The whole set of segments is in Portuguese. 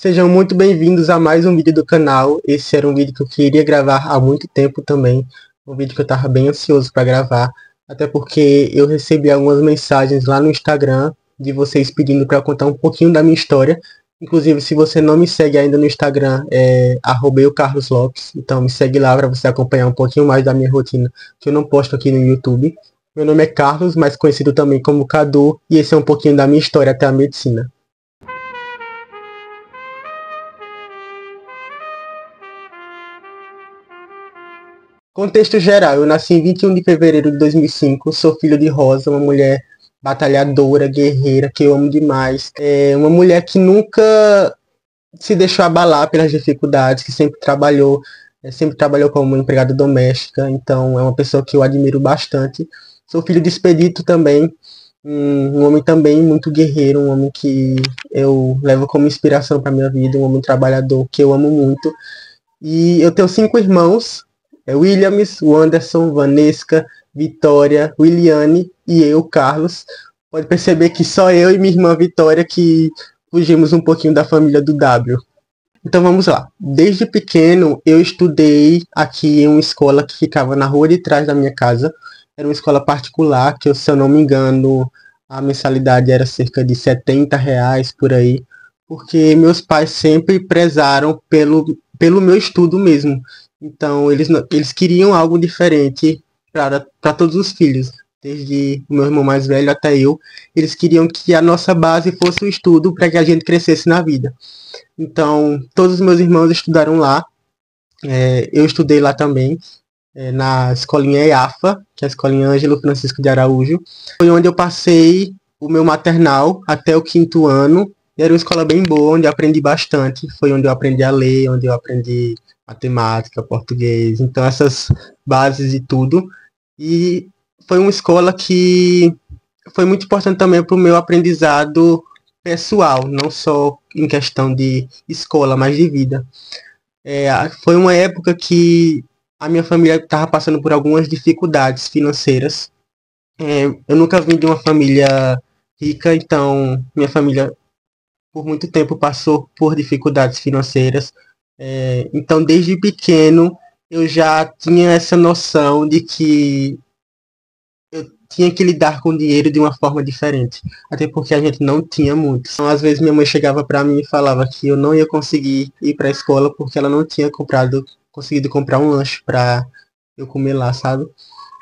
Sejam muito bem-vindos a mais um vídeo do canal. Esse era um vídeo que eu queria gravar há muito tempo também. Um vídeo que eu estava bem ansioso para gravar. Até porque eu recebi algumas mensagens lá no Instagram de vocês pedindo para contar um pouquinho da minha história. Inclusive, se você não me segue ainda no Instagram, é @eucarloslopes. Então me segue lá para você acompanhar um pouquinho mais da minha rotina, que eu não posto aqui no YouTube. Meu nome é Carlos, mais conhecido também como Cadu, e esse é um pouquinho da minha história até a medicina. Contexto geral, eu nasci em 21 de fevereiro de 2005, sou filho de Rosa, uma mulher batalhadora, guerreira, que eu amo demais. É uma mulher que nunca se deixou abalar pelas dificuldades, que sempre trabalhou como empregada doméstica, então é uma pessoa que eu admiro bastante. Sou filho de Expedito também, um homem também muito guerreiro, um homem que eu levo como inspiração para minha vida, um homem trabalhador que eu amo muito. E eu tenho 5 irmãos, Williams, Wanderson, Vanesca, Vitória, Williane e eu, Carlos. Pode perceber que só eu e minha irmã Vitória que fugimos um pouquinho da família do W. Então vamos lá. Desde pequeno eu estudei aqui em uma escola que ficava na rua de trás da minha casa. Era uma escola particular que, se eu não me engano, a mensalidade era cerca de R$ 70 por aí. Porque meus pais sempre prezaram pelo meu estudo mesmo. Então eles queriam algo diferente para todos os filhos. Desde o meu irmão mais velho até eu. Eles queriam que a nossa base fosse o estudo para que a gente crescesse na vida. Então, todos os meus irmãos estudaram lá. Eu estudei lá também, na escolinha EAFA, que é a escolinha Ângelo Francisco de Araújo. Foi onde eu passei o meu maternal até o 5º ano. E era uma escola bem boa, onde eu aprendi bastante. Foi onde eu aprendi a ler, onde eu aprendi matemática, português. Então, essas bases e tudo. E foi uma escola que foi muito importante também para o meu aprendizado pessoal, não só em questão de escola, mas de vida. Foi uma época que a minha família estava passando por algumas dificuldades financeiras. Eu nunca vim de uma família rica, então minha família por muito tempo passou por dificuldades financeiras. Então desde pequeno eu já tinha essa noção de que tinha que lidar com o dinheiro de uma forma diferente. Até porque a gente não tinha muito. Então, às vezes minha mãe chegava para mim e falava que eu não ia conseguir ir para a escola porque ela não tinha conseguido comprar um lanche para eu comer lá, sabe?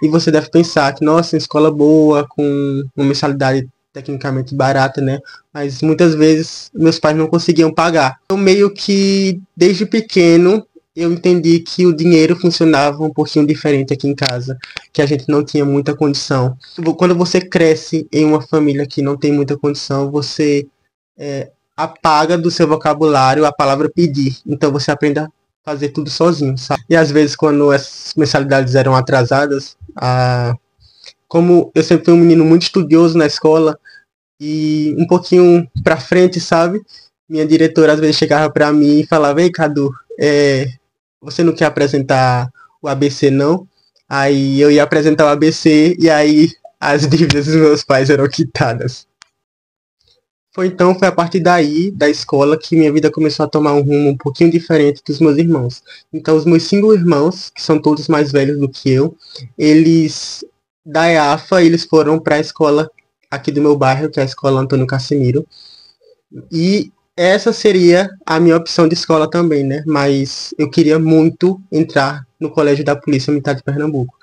E você deve pensar que, nossa, uma escola boa, com uma mensalidade tecnicamente barata, né? Mas muitas vezes meus pais não conseguiam pagar. Eu meio que, desde pequeno, eu entendi que o dinheiro funcionava um pouquinho diferente aqui em casa, que a gente não tinha muita condição. Quando você cresce em uma família que não tem muita condição, você apaga do seu vocabulário a palavra pedir. Então você aprende a fazer tudo sozinho, sabe? E às vezes, quando as mensalidades eram atrasadas, como eu sempre fui um menino muito estudioso na escola, e um pouquinho pra frente, sabe? Minha diretora às vezes chegava pra mim e falava: ei, Cadu, você não quer apresentar o ABC, não? Aí eu ia apresentar o ABC e aí as dívidas dos meus pais eram quitadas. Foi a partir daí, da escola, que minha vida começou a tomar um rumo um pouquinho diferente dos meus irmãos. Então os meus 5 irmãos, que são todos mais velhos do que eu, eles, da EAFA, eles foram para a escola aqui do meu bairro, que é a escola Antônio Casimiro. E essa seria a minha opção de escola também, né? Mas eu queria muito entrar no Colégio da Polícia Militar de Pernambuco.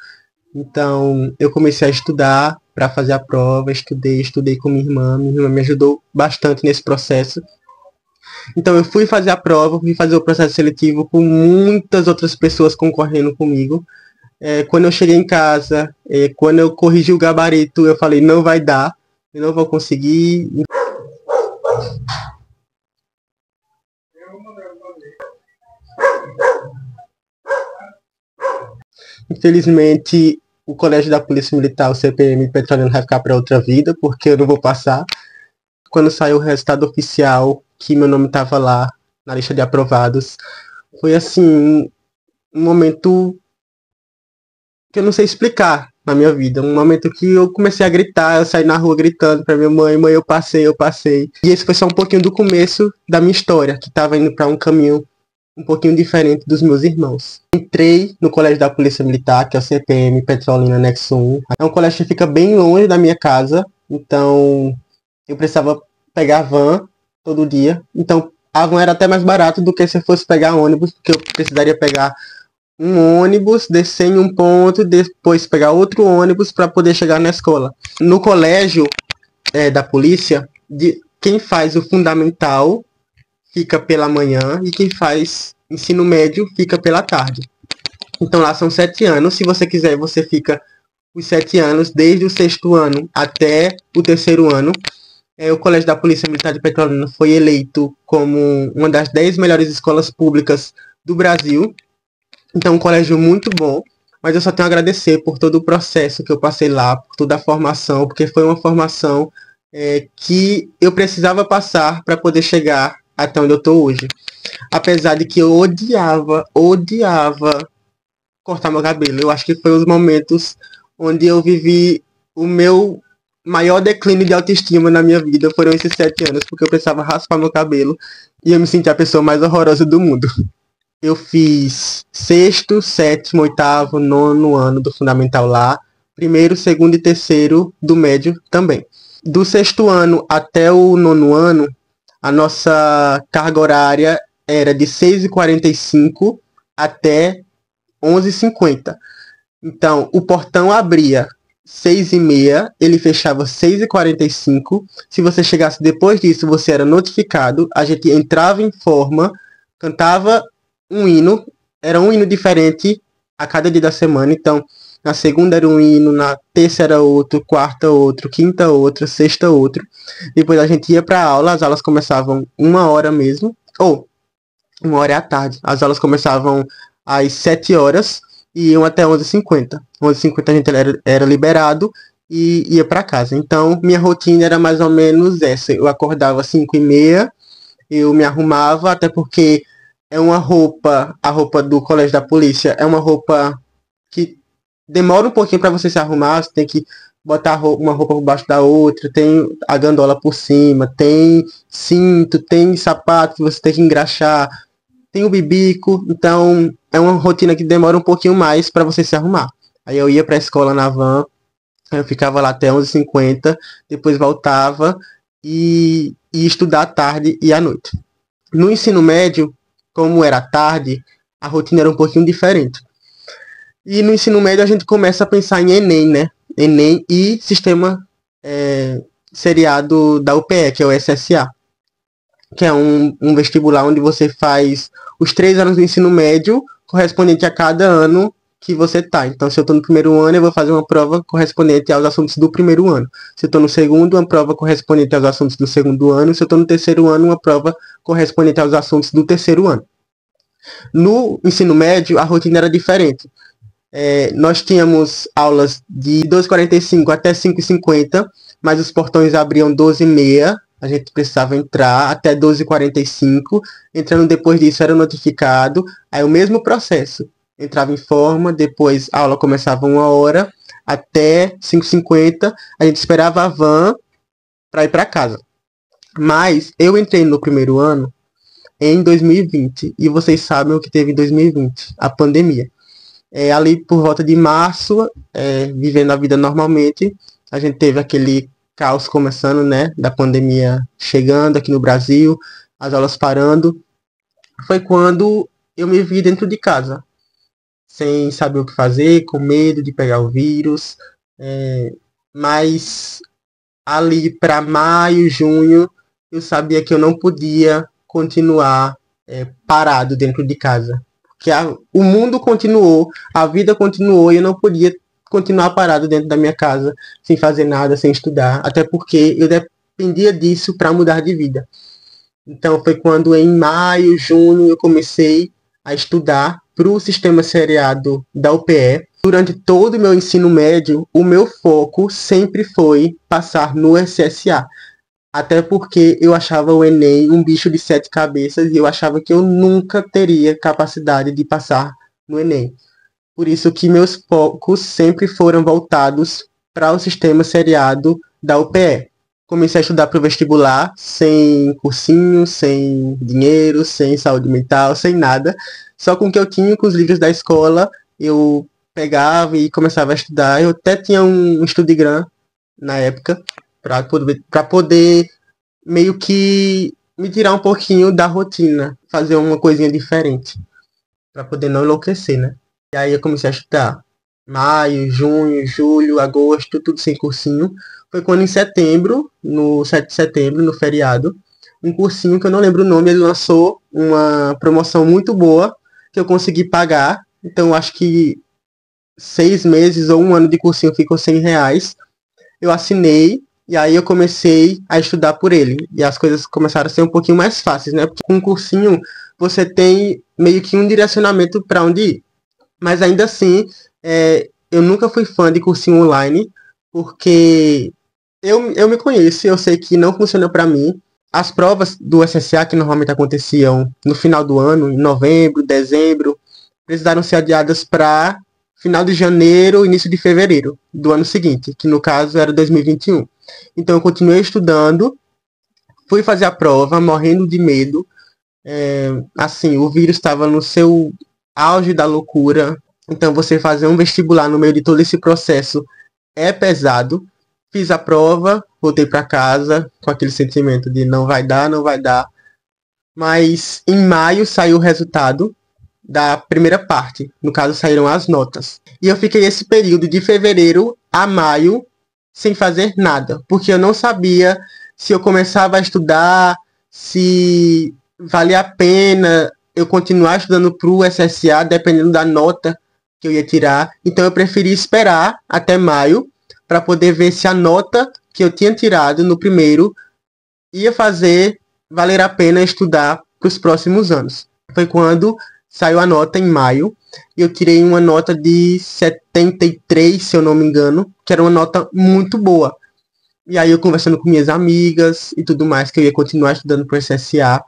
Então eu comecei a estudar para fazer a prova, estudei com minha irmã me ajudou bastante nesse processo. Então eu fui fazer a prova, fui fazer o processo seletivo com muitas outras pessoas concorrendo comigo. Quando eu cheguei em casa, quando eu corrigi o gabarito, eu falei: não vai dar, eu não vou conseguir. Infelizmente, o Colégio da Polícia Militar, o CPM Petrolina, vai ficar para outra vida, porque eu não vou passar. Quando saiu o resultado oficial, que meu nome estava lá na lista de aprovados, foi assim, um momento que eu não sei explicar. na minha vida. Um momento que eu comecei a gritar, eu saí na rua gritando pra minha mãe, mãe, eu passei, eu passei. E esse foi só um pouquinho do começo da minha história, que tava indo pra um caminho um pouquinho diferente dos meus irmãos. Entrei no colégio da Polícia Militar, que é o CPM Petrolina Anexo 1. É um colégio que fica bem longe da minha casa, então eu precisava pegar van todo dia. Então a van era até mais barato do que se eu fosse pegar ônibus, porque eu precisaria pegar um ônibus, descer em um ponto, depois pegar outro ônibus para poder chegar na escola. No colégio da polícia, quem faz o fundamental fica pela manhã e quem faz ensino médio fica pela tarde. Então lá são 7 anos. Se você quiser, você fica os 7 anos, desde o 6º ano até o 3º ano. O Colégio da Polícia Militar de Petrolina foi eleito como uma das 10 melhores escolas públicas do Brasil. Então, um colégio muito bom, mas eu só tenho a agradecer por todo o processo que eu passei lá, por toda a formação, porque foi uma formação que eu precisava passar para poder chegar até onde eu estou hoje. Apesar de que eu odiava cortar meu cabelo. Eu acho que foi os momentos onde eu vivi o meu maior declínio de autoestima na minha vida. Foram esses 7 anos, porque eu precisava raspar meu cabelo e eu me sentia a pessoa mais horrorosa do mundo. Eu fiz 6º, 7º, 8º, 9º ano do fundamental lá, 1º, 2º e 3º do médio também. Do 6º ano até o 9º ano, a nossa carga horária era de 6h45 até 11h50. Então, o portão abria 6h30, ele fechava 6h45. Se você chegasse depois disso, você era notificado. A gente entrava em forma, cantava um hino, era um hino diferente a cada dia da semana. Então, na segunda era um hino, na terça era outro, quarta outro, quinta outro, sexta outro. Depois a gente ia para aula, as aulas começavam 1h mesmo, ou 1h à tarde. As aulas começavam às 7 horas e iam até 11h50. 11h50 a gente era liberado e ia para casa. Então, minha rotina era mais ou menos essa. Eu acordava às 5h30, eu me arrumava, até porque a roupa do colégio da polícia é uma roupa que demora um pouquinho para você se arrumar. Você tem que botar uma roupa por baixo da outra, tem a gandola por cima, tem cinto, tem sapato que você tem que engraxar, tem o bibico. Então é uma rotina que demora um pouquinho mais para você se arrumar. Aí eu ia para a escola na van, eu ficava lá até 11h50, depois voltava e ia estudar à tarde e à noite. No ensino médio, como era tarde, a rotina era um pouquinho diferente. E no ensino médio a gente começa a pensar em Enem, né? Enem e sistema seriado da UPE, que é o SSA. Que é um vestibular onde você faz os 3 anos do ensino médio, correspondente a cada ano que você tá. Então, se eu estou no 1º ano, eu vou fazer uma prova correspondente aos assuntos do 1º ano. Se eu estou no 2º, uma prova correspondente aos assuntos do 2º ano. Se eu estou no 3º ano, uma prova correspondente aos assuntos do 3º ano. No ensino médio, a rotina era diferente. Nós tínhamos aulas de 12h45 até 5h50, mas os portões abriam 12h30. A gente precisava entrar até 12h45. Entrando depois disso era notificado. Aí o mesmo processo. Entrava em forma, depois a aula começava 1h até 5h50. A gente esperava a van para ir para casa. Mas eu entrei no 1º ano em 2020. E vocês sabem o que teve em 2020, a pandemia. Ali por volta de março, vivendo a vida normalmente, a gente teve aquele caos começando, né, da pandemia chegando aqui no Brasil, as aulas parando. Foi quando eu me vi dentro de casa, sem saber o que fazer, com medo de pegar o vírus. Mas ali para maio, junho, eu sabia que eu não podia continuar parado dentro de casa. Que o mundo continuou, a vida continuou e eu não podia continuar parado dentro da minha casa, sem fazer nada, sem estudar, até porque eu dependia disso para mudar de vida. Então foi quando em maio, junho, eu comecei a estudar para o sistema seriado da UPE. Durante todo o meu ensino médio, o meu foco sempre foi passar no SSA. Até porque eu achava o Enem um bicho de 7 cabeças e eu achava que eu nunca teria capacidade de passar no Enem. Por isso que meus focos sempre foram voltados para o sistema seriado da UPE. Comecei a estudar para o vestibular, sem cursinho, sem dinheiro, sem saúde mental, sem nada. Só com o que eu tinha, com os livros da escola, eu pegava e começava a estudar. Eu até tinha um Estudigram na época, para poder meio que me tirar um pouquinho da rotina, fazer uma coisinha diferente, para poder não enlouquecer, né? E aí eu comecei a estudar. Maio, junho, julho, agosto, tudo sem cursinho. Foi quando em setembro, no 7 de setembro, no feriado, um cursinho que eu não lembro o nome, ele lançou uma promoção muito boa que eu consegui pagar. Então acho que 6 meses ou um ano de cursinho ficou R$ 100. Eu assinei e aí eu comecei a estudar por ele. E as coisas começaram a ser um pouquinho mais fáceis, né? Porque com um cursinho você tem meio que um direcionamento para onde ir. Mas ainda assim, eu nunca fui fã de cursinho online, porque eu me conheço, eu sei que não funciona para mim. As provas do SSA, que normalmente aconteciam no final do ano, em novembro, dezembro, precisaram ser adiadas para final de janeiro, início de fevereiro do ano seguinte, que no caso era 2021. Então eu continuei estudando, fui fazer a prova, morrendo de medo. Assim, o vírus estava no seu auge da loucura. Então você fazer um vestibular no meio de todo esse processo é pesado. Fiz a prova, voltei para casa com aquele sentimento de não vai dar, não vai dar. Mas em maio saiu o resultado da primeira parte. No caso, saíram as notas. E eu fiquei esse período de fevereiro a maio sem fazer nada, porque eu não sabia se eu começava a estudar, se valia a pena eu continuar estudando para o SSA, dependendo da nota que eu ia tirar. Então eu preferi esperar até maio para poder ver se a nota que eu tinha tirado no primeiro ia fazer valer a pena estudar para os próximos anos. Foi quando saiu a nota em maio e eu tirei uma nota de 73, se eu não me engano, que era uma nota muito boa. E aí eu conversando com minhas amigas e tudo mais, que eu ia continuar estudando para o SSA.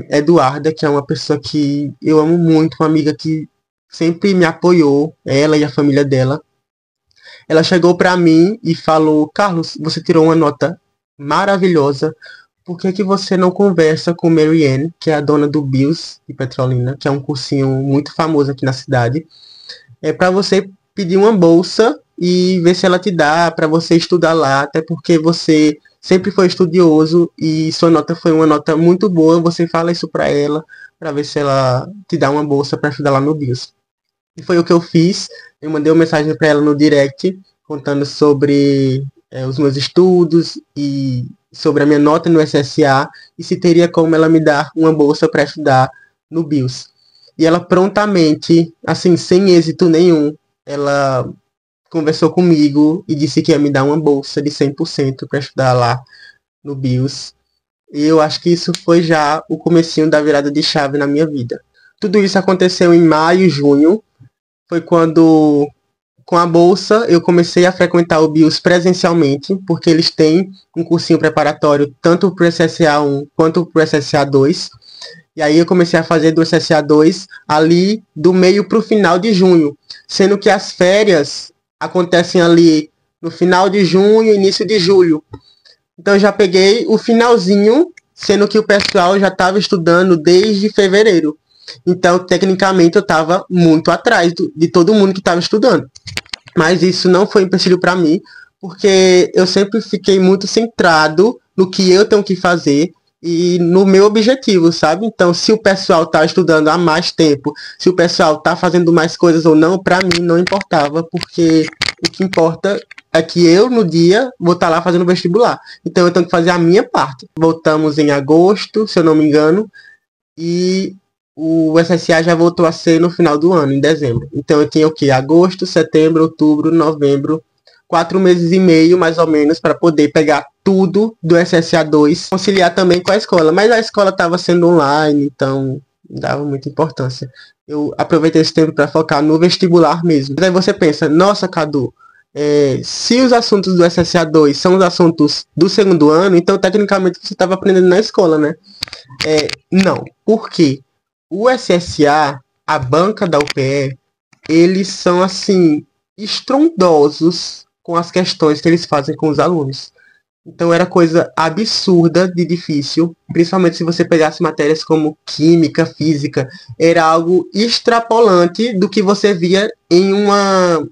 Eduarda, que é uma pessoa que eu amo muito, uma amiga que sempre me apoiou, ela e a família dela. Ela chegou para mim e falou: Carlos, você tirou uma nota maravilhosa, por que que você não conversa com Marianne, que é a dona do Bills de Petrolina, que é um cursinho muito famoso aqui na cidade, para você pedir uma bolsa e ver se ela te dá para você estudar lá, até porque você sempre foi estudioso e sua nota foi uma nota muito boa. Você fala isso para ela, para ver se ela te dá uma bolsa para estudar lá no Bills. E foi o que eu fiz. Eu mandei uma mensagem para ela no direct, contando sobre os meus estudos e sobre a minha nota no SSA e se teria como ela me dar uma bolsa para estudar no Bills. E ela prontamente, assim, sem êxito nenhum, ela conversou comigo e disse que ia me dar uma bolsa de 100% para estudar lá no Bills. E eu acho que isso foi já o comecinho da virada de chave na minha vida. Tudo isso aconteceu em maio e junho. Foi quando, com a bolsa, eu comecei a frequentar o Bills presencialmente, porque eles têm um cursinho preparatório tanto para o SSA 1 quanto para o SSA 2. E aí eu comecei a fazer do SSA 2 ali do meio para o final de junho, sendo que as férias acontecem ali no final de junho, início de julho. Então eu já peguei o finalzinho, sendo que o pessoal já estava estudando desde fevereiro. Então, tecnicamente, eu estava muito atrás de todo mundo que estava estudando. Mas isso não foi um empecilho para mim, porque eu sempre fiquei muito centrado no que eu tenho que fazer e no meu objetivo, sabe? Então, se o pessoal está estudando há mais tempo, se o pessoal está fazendo mais coisas ou não, para mim não importava, porque o que importa é que eu, no dia, vou estar lá fazendo vestibular. Então, eu tenho que fazer a minha parte. Voltamos em agosto, se eu não me engano, e o SSA já voltou a ser no final do ano, em dezembro. Então eu tinha o que? Agosto, setembro, outubro, novembro, 4 meses e meio, mais ou menos, para poder pegar tudo do SSA 2, conciliar também com a escola. Mas a escola estava sendo online, então não dava muita importância. Eu aproveitei esse tempo para focar no vestibular mesmo. Mas aí você pensa, nossa, Cadu, se os assuntos do SSA 2 são os assuntos do segundo ano, então tecnicamente você estava aprendendo na escola, né? Não. Por quê? O SSA, a banca da UPE, eles são, assim, estrondosos com as questões que eles fazem com os alunos. Então era coisa absurda de difícil, principalmente se você pegasse matérias como química, física, era algo extrapolante do que você via em uma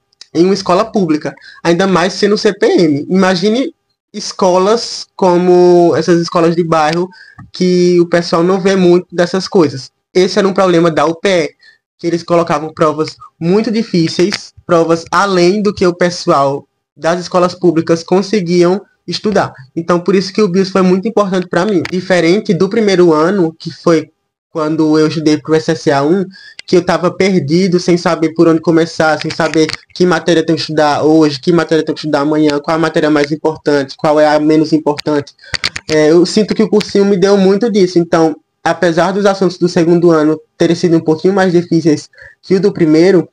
escola pública, ainda mais sendo CPM. Imagine escolas como essas escolas de bairro que o pessoal não vê muito dessas coisas. Esse era um problema da UPE, que eles colocavam provas muito difíceis, provas além do que o pessoal das escolas públicas conseguiam estudar. Então, por isso que o BIOS foi muito importante para mim. Diferente do primeiro ano, que foi quando eu estudei para o SSA1, que eu estava perdido, sem saber por onde começar, sem saber que matéria tem que estudar hoje, que matéria tem que estudar amanhã, qual a matéria mais importante, qual é a menos importante. Eu sinto que o cursinho me deu muito disso. Então, apesar dos assuntos do segundo ano terem sido um pouquinho mais difíceis que o do primeiro,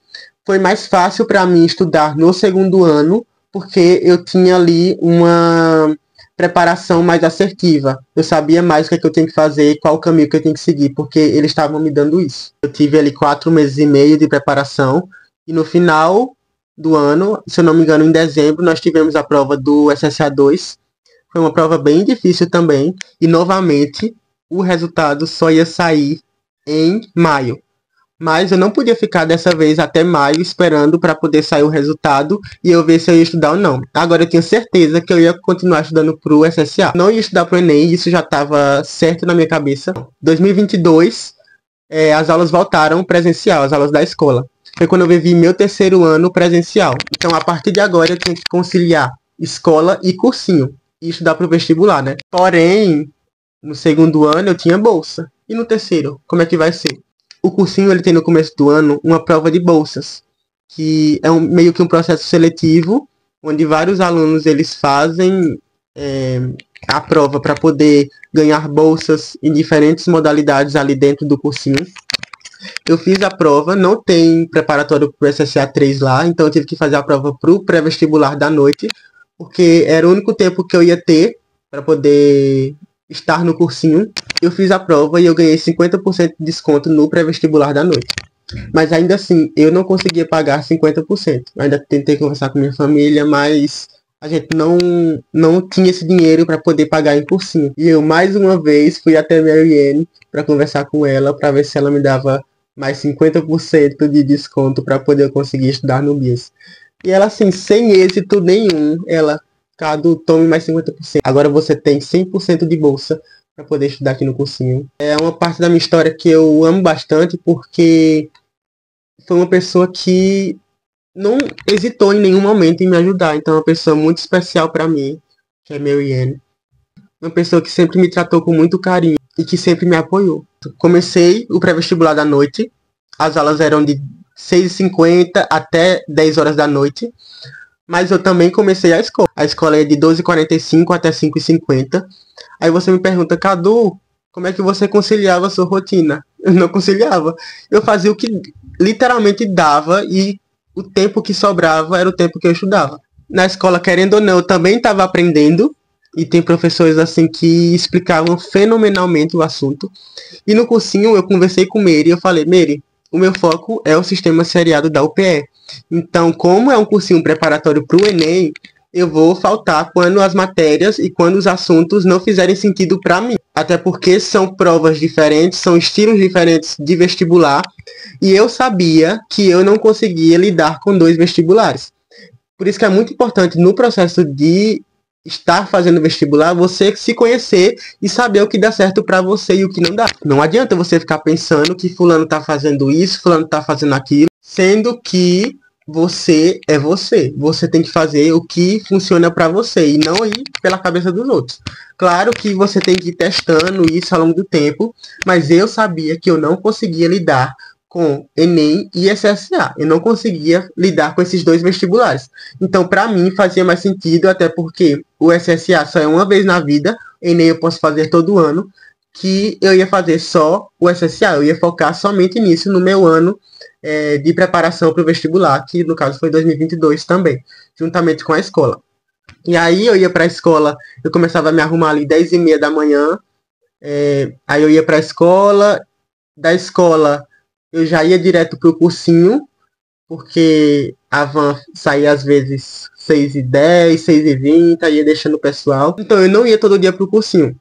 foi mais fácil para mim estudar no segundo ano, porque eu tinha ali uma preparação mais assertiva. Eu sabia mais o que, é que eu tinha que fazer e qual o caminho que eu tinha que seguir, porque eles estavam me dando isso. Eu tive ali 4 meses e meio de preparação, e no final do ano, se eu não me engano, em dezembro, nós tivemos a prova do SSA2. Foi uma prova bem difícil também, e novamente o resultado só ia sair em maio. Mas eu não podia ficar dessa vez até maio esperando para poder sair o resultado e eu ver se eu ia estudar ou não. Agora eu tinha certeza que eu ia continuar estudando pro SSA. Não ia estudar pro Enem, isso já estava certo na minha cabeça. 2022, as aulas voltaram presencial, as aulas da escola. Foi quando eu vivi meu terceiro ano presencial. Então a partir de agora eu tinha que conciliar escola e cursinho. E estudar pro vestibular, né? Porém, no segundo ano eu tinha bolsa. E no terceiro, como é que vai ser? O cursinho ele tem no começo do ano uma prova de bolsas, que é meio que um processo seletivo, onde vários alunos eles fazem a prova para poder ganhar bolsas em diferentes modalidades ali dentro do cursinho. Eu fiz a prova, não tem preparatório para o SSA 3 lá, então eu tive que fazer a prova para o pré-vestibular da noite, porque era o único tempo que eu ia ter para poder estar no cursinho. Eu fiz a prova e eu ganhei 50% de desconto no pré-vestibular da noite. Mas ainda assim, eu não conseguia pagar 50%. Eu ainda tentei conversar com minha família, mas a gente não tinha esse dinheiro para poder pagar em cursinho. E eu, mais uma vez, fui até Marianne para conversar com ela, para ver se ela me dava mais 50% de desconto para poder conseguir estudar no BIOS. E ela, assim, sem êxito nenhum, ela, Cadu, tome mais 50%. Agora você tem 100% de bolsa para poder estudar aqui no cursinho. É uma parte da minha história que eu amo bastante, porque foi uma pessoa que não hesitou em nenhum momento em me ajudar. Então é uma pessoa muito especial para mim, que é Marianne. Uma pessoa que sempre me tratou com muito carinho e que sempre me apoiou. Comecei o pré-vestibular da noite. As aulas eram de 6h50 até 10 horas da noite. Mas eu também comecei a escola. A escola é de 12h45 até 5h50. Aí você me pergunta, Cadu, como é que você conciliava a sua rotina? Eu não conciliava. Eu fazia o que literalmente dava e o tempo que sobrava era o tempo que eu estudava. Na escola, querendo ou não, eu também estava aprendendo. E tem professores assim que explicavam fenomenalmente o assunto. E no cursinho eu conversei com Mary e eu falei, Mary, o meu foco é o sistema seriado da UPE. Então, como é um cursinho preparatório para o Enem, eu vou faltar quando as matérias e quando os assuntos não fizerem sentido para mim. Até porque são provas diferentes, são estilos diferentes de vestibular. E eu sabia que eu não conseguia lidar com 2 vestibulares. Por isso que é muito importante no processo de estar fazendo vestibular, você se conhecer e saber o que dá certo para você e o que não dá. Não adianta você ficar pensando que fulano tá fazendo isso, fulano tá fazendo aquilo, sendo que você é você. Você tem que fazer o que funciona para você e não ir pela cabeça dos outros. Claro que você tem que ir testando isso ao longo do tempo, mas eu sabia que eu não conseguia lidar com Enem e SSA. Eu não conseguia lidar com esses 2 vestibulares. Então, para mim, fazia mais sentido, até porque o SSA só é uma vez na vida, Enem eu posso fazer todo ano, que eu ia fazer só o SSA. Eu ia focar somente nisso no meu ano de preparação para o vestibular, que no caso foi 2022 também, juntamente com a escola. E aí eu ia para a escola, eu começava a me arrumar ali 10h30 da manhã, aí eu ia para a escola, da escola eu já ia direto pro cursinho, porque a van saía às vezes 6h10, 6h20, ia deixando o pessoal. Então eu não ia todo dia pro cursinho.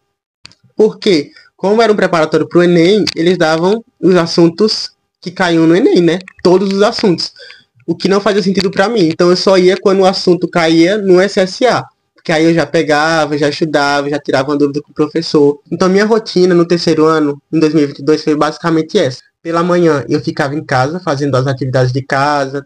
Porque, como era um preparatório pro Enem, eles davam os assuntos que caíam no Enem, né? Todos os assuntos. O que não fazia sentido pra mim. Então eu só ia quando o assunto caía no SSA. Porque aí eu já pegava, já estudava, já tirava uma dúvida com o professor. Então minha rotina no terceiro ano, em 2022, foi basicamente essa. Pela manhã eu ficava em casa, fazendo as atividades de casa,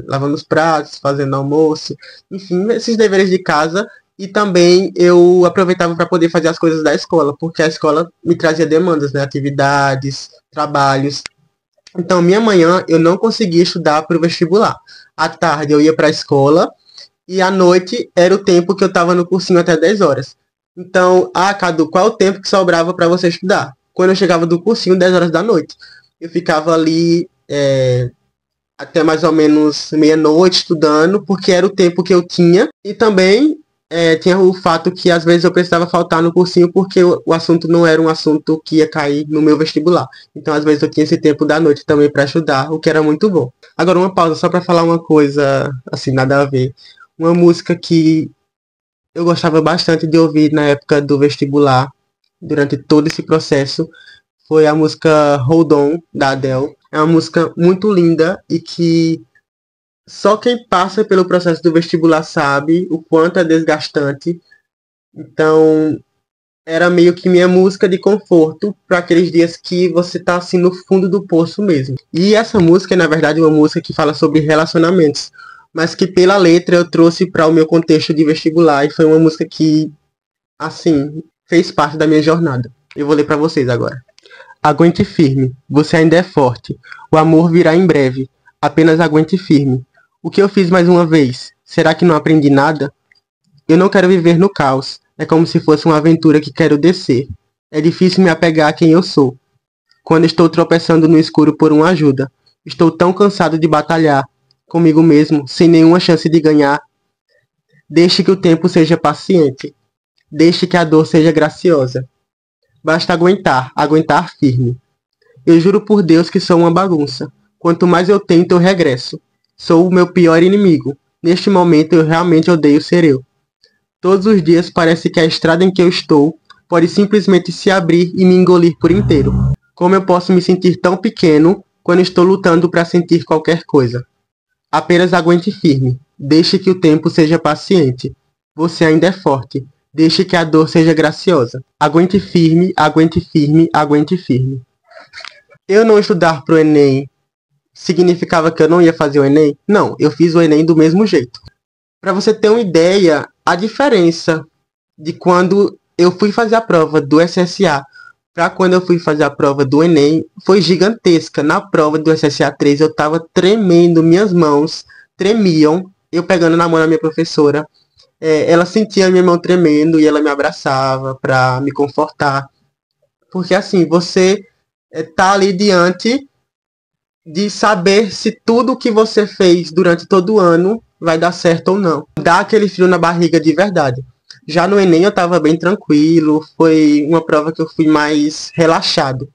lavando os pratos, fazendo almoço, enfim, esses deveres de casa. E também eu aproveitava para poder fazer as coisas da escola, porque a escola me trazia demandas, né? Atividades, trabalhos. Então, minha manhã eu não conseguia estudar para o vestibular. À tarde eu ia para a escola e à noite era o tempo que eu estava no cursinho até 10 horas. Então, Cadu, qual é o tempo que sobrava para você estudar? Quando eu chegava do cursinho, 10 horas da noite. Eu ficava ali até mais ou menos meia-noite estudando, porque era o tempo que eu tinha. E também tinha o fato que às vezes eu precisava faltar no cursinho porque o assunto não era um assunto que ia cair no meu vestibular. Então às vezes eu tinha esse tempo da noite também para estudar, o que era muito bom. Agora uma pausa só para falar uma coisa, assim, nada a ver. Uma música que eu gostava bastante de ouvir na época do vestibular, durante todo esse processo, foi a música Hold On, da Adele. É uma música muito linda e que só quem passa pelo processo do vestibular sabe o quanto é desgastante. Então, era meio que minha música de conforto para aqueles dias que você tá assim no fundo do poço mesmo. E essa música é, na verdade, uma música que fala sobre relacionamentos, mas que pela letra eu trouxe para o meu contexto de vestibular e foi uma música que, assim, fez parte da minha jornada. Eu vou ler para vocês agora. Aguente firme, você ainda é forte. O amor virá em breve. Apenas aguente firme. O que eu fiz mais uma vez? Será que não aprendi nada? Eu não quero viver no caos. É como se fosse uma aventura que quero descer. É difícil me apegar a quem eu sou. Quando estou tropeçando no escuro por uma ajuda. Estou tão cansado de batalhar comigo mesmo, sem nenhuma chance de ganhar. Deixe que o tempo seja paciente. Deixe que a dor seja graciosa. Basta aguentar, aguentar firme. Eu juro por Deus que sou uma bagunça. Quanto mais eu tento, eu regresso. Sou o meu pior inimigo. Neste momento, eu realmente odeio ser eu. Todos os dias parece que a estrada em que eu estou pode simplesmente se abrir e me engolir por inteiro. Como eu posso me sentir tão pequeno quando estou lutando para sentir qualquer coisa? Apenas aguente firme. Deixe que o tempo seja paciente. Você ainda é forte. Deixe que a dor seja graciosa. Aguente firme, aguente firme, aguente firme. Eu não estudar pro Enem significava que eu não ia fazer o Enem? Não, eu fiz o Enem do mesmo jeito. Para você ter uma ideia, a diferença de quando eu fui fazer a prova do SSA para quando eu fui fazer a prova do Enem foi gigantesca. Na prova do SSA 3 eu tava tremendo, minhas mãos tremiam, eu pegando na mão da minha professora. Ela sentia a minha mão tremendo e ela me abraçava para me confortar. Porque assim, você tá ali diante de saber se tudo que você fez durante todo o ano vai dar certo ou não. Dá aquele frio na barriga de verdade. Já no Enem eu tava bem tranquilo, foi uma prova que eu fui mais relaxado.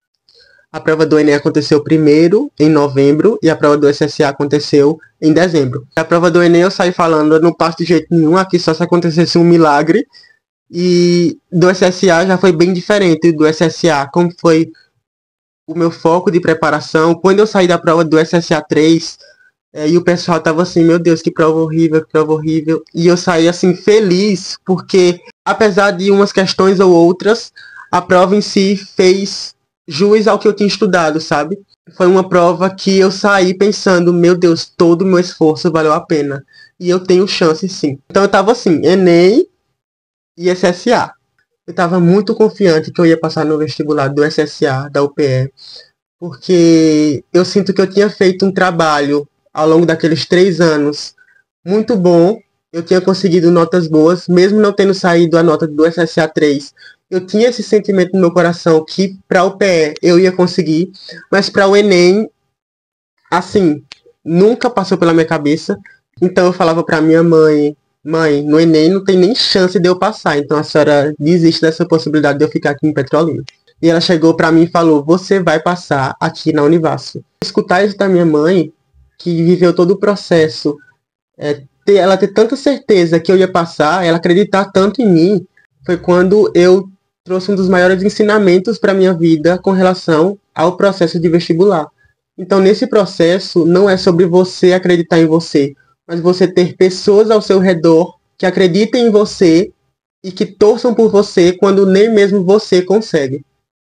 A prova do Enem aconteceu primeiro, em novembro, e a prova do SSA aconteceu em dezembro. A prova do Enem eu saí falando, eu não passo de jeito nenhum, aqui só se acontecesse um milagre. E do SSA já foi bem diferente. Do SSA, como foi o meu foco de preparação, quando eu saí da prova do SSA 3, e o pessoal tava assim, meu Deus, que prova horrível, que prova horrível. E eu saí assim, feliz, porque apesar de umas questões ou outras, a prova em si fez jus ao que eu tinha estudado, sabe? Foi uma prova que eu saí pensando, meu Deus, todo o meu esforço valeu a pena. E eu tenho chance sim. Então eu tava assim, Enem e SSA. Eu tava muito confiante que eu ia passar no vestibular do SSA, da UPE, porque eu sinto que eu tinha feito um trabalho ao longo daqueles 3 anos muito bom. Eu tinha conseguido notas boas, mesmo não tendo saído a nota do SSA 3. Eu tinha esse sentimento no meu coração que para a UPE eu ia conseguir, mas para o Enem, assim, nunca passou pela minha cabeça. Então eu falava para minha mãe, mãe, no Enem não tem nem chance de eu passar, então a senhora desiste dessa possibilidade de eu ficar aqui em Petrolina. E ela chegou para mim e falou, você vai passar aqui na Univasf. Escutar isso da minha mãe que viveu todo o processo, ela ter tanta certeza que eu ia passar, ela acreditar tanto em mim, foi quando eu trouxe um dos maiores ensinamentos para minha vida com relação ao processo de vestibular. Então, nesse processo, não é sobre você acreditar em você, mas você ter pessoas ao seu redor que acreditem em você e que torçam por você quando nem mesmo você consegue.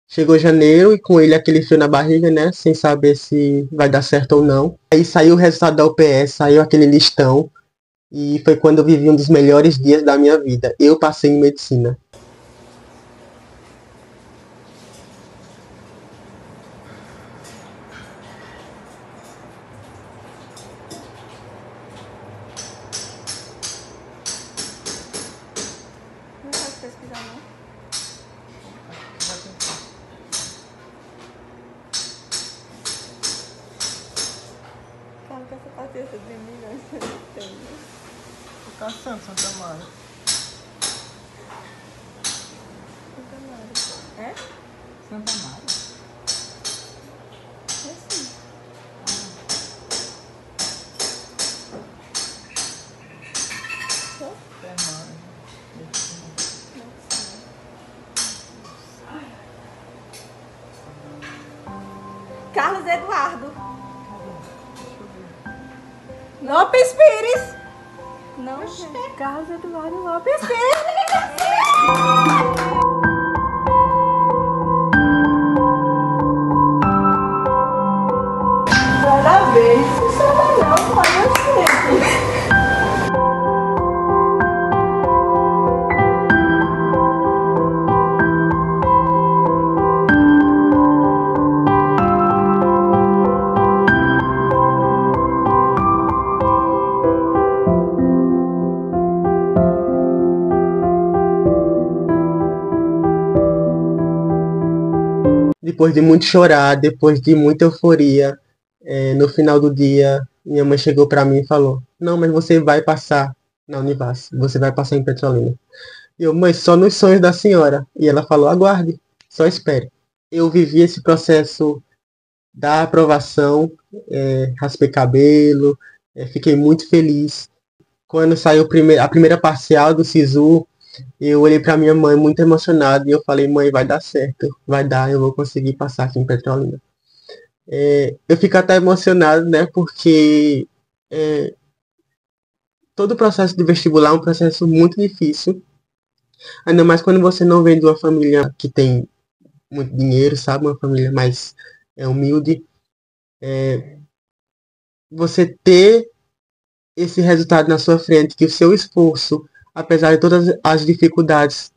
Chegou janeiro e com ele aquele frio na barriga, né? Sem saber se vai dar certo ou não. Aí saiu o resultado da UPS, saiu aquele listão. E foi quando eu vivi um dos melhores dias da minha vida. Eu passei em medicina. Não pode pesquisar, não? Fala que essa paciência de milhões que eu tenho. Tô caçando Santa Mara. Santa Mara. É? Santa Mara? É sim. Até mais. Carlos Eduardo. Lopes Pires. Não, gente. Carlos Eduardo Lopes Pires. Parabéns. Isso não, olha sempre. Depois de muito chorar, depois de muita euforia, no final do dia, minha mãe chegou pra mim e falou: Não, mas você vai passar na Univas, você vai passar em Petrolina. E eu, mãe, só nos sonhos da senhora. E ela falou: Aguarde, só espere. Eu vivi esse processo da aprovação, raspei cabelo, fiquei muito feliz. Quando saiu a primeira parcial do SISU, eu olhei para minha mãe muito emocionado e eu falei: Mãe, vai dar certo, vai dar, eu vou conseguir passar aqui em Petrolina. Eu fico até emocionado, né, porque todo o processo de vestibular é um processo muito difícil, ainda mais quando você não vem de uma família que tem muito dinheiro, sabe, uma família mais humilde. Você ter esse resultado na sua frente, que o seu esforço, apesar de todas as dificuldades,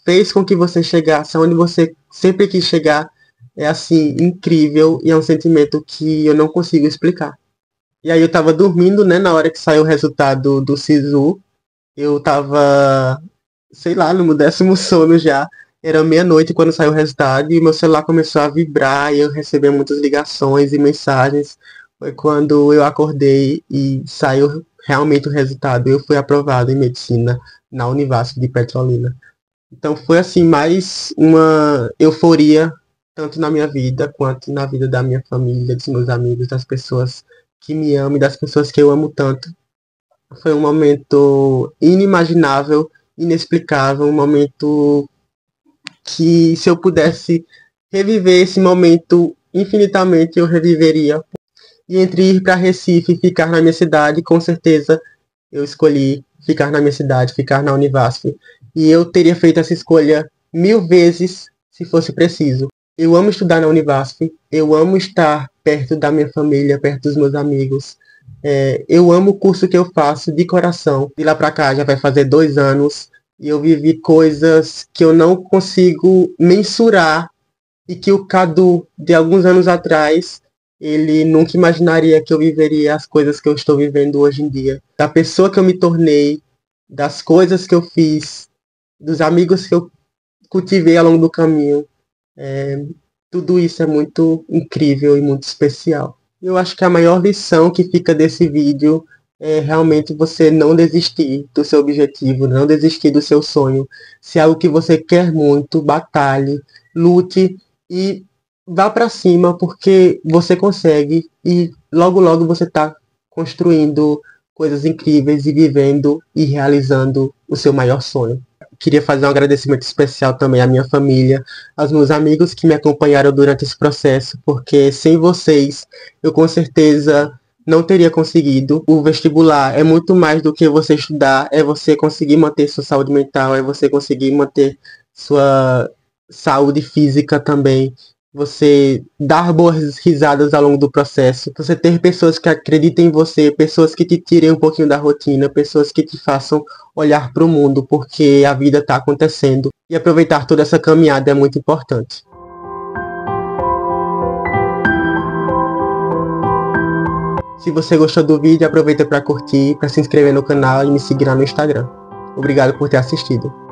fez com que você chegasse onde você sempre quis chegar, é assim, incrível e é um sentimento que eu não consigo explicar. E aí eu tava dormindo, né, na hora que saiu o resultado do SISU, eu tava, sei lá, no meu 10º sono já, era meia-noite quando saiu o resultado e meu celular começou a vibrar e eu recebi muitas ligações e mensagens. Foi quando eu acordei e saiu realmente o resultado. Eu fui aprovado em medicina na Univasf de Petrolina. Então foi assim, mais uma euforia, tanto na minha vida, quanto na vida da minha família, dos meus amigos, das pessoas que me amam e das pessoas que eu amo tanto. Foi um momento inimaginável, inexplicável, um momento que se eu pudesse reviver esse momento infinitamente, eu reviveria. E entre ir para Recife e ficar na minha cidade, com certeza eu escolhi ficar na minha cidade, ficar na Univasf. E eu teria feito essa escolha 1000 vezes se fosse preciso. Eu amo estudar na Univasf, eu amo estar perto da minha família, perto dos meus amigos. Eu amo o curso que eu faço de coração. De lá pra cá já vai fazer 2 anos e eu vivi coisas que eu não consigo mensurar e que o Cadu, de alguns anos atrás, ele nunca imaginaria que eu viveria as coisas que eu estou vivendo hoje em dia. Da pessoa que eu me tornei, das coisas que eu fiz, dos amigos que eu cultivei ao longo do caminho. Tudo isso é muito incrível e muito especial. Eu acho que a maior lição que fica desse vídeo é realmente você não desistir do seu objetivo, não desistir do seu sonho. Se é algo que você quer muito, batalhe, lute e vá pra cima porque você consegue e logo logo você tá construindo coisas incríveis e vivendo e realizando o seu maior sonho. Queria fazer um agradecimento especial também à minha família, aos meus amigos que me acompanharam durante esse processo, porque sem vocês eu com certeza não teria conseguido. O vestibular é muito mais do que você estudar, é você conseguir manter sua saúde mental, é você conseguir manter sua saúde física também, você dar boas risadas ao longo do processo, você ter pessoas que acreditem em você, pessoas que te tirem um pouquinho da rotina, pessoas que te façam olhar para o mundo, porque a vida está acontecendo e aproveitar toda essa caminhada é muito importante. Se você gostou do vídeo, aproveita para curtir, para se inscrever no canal e me seguir lá no Instagram. Obrigado por ter assistido.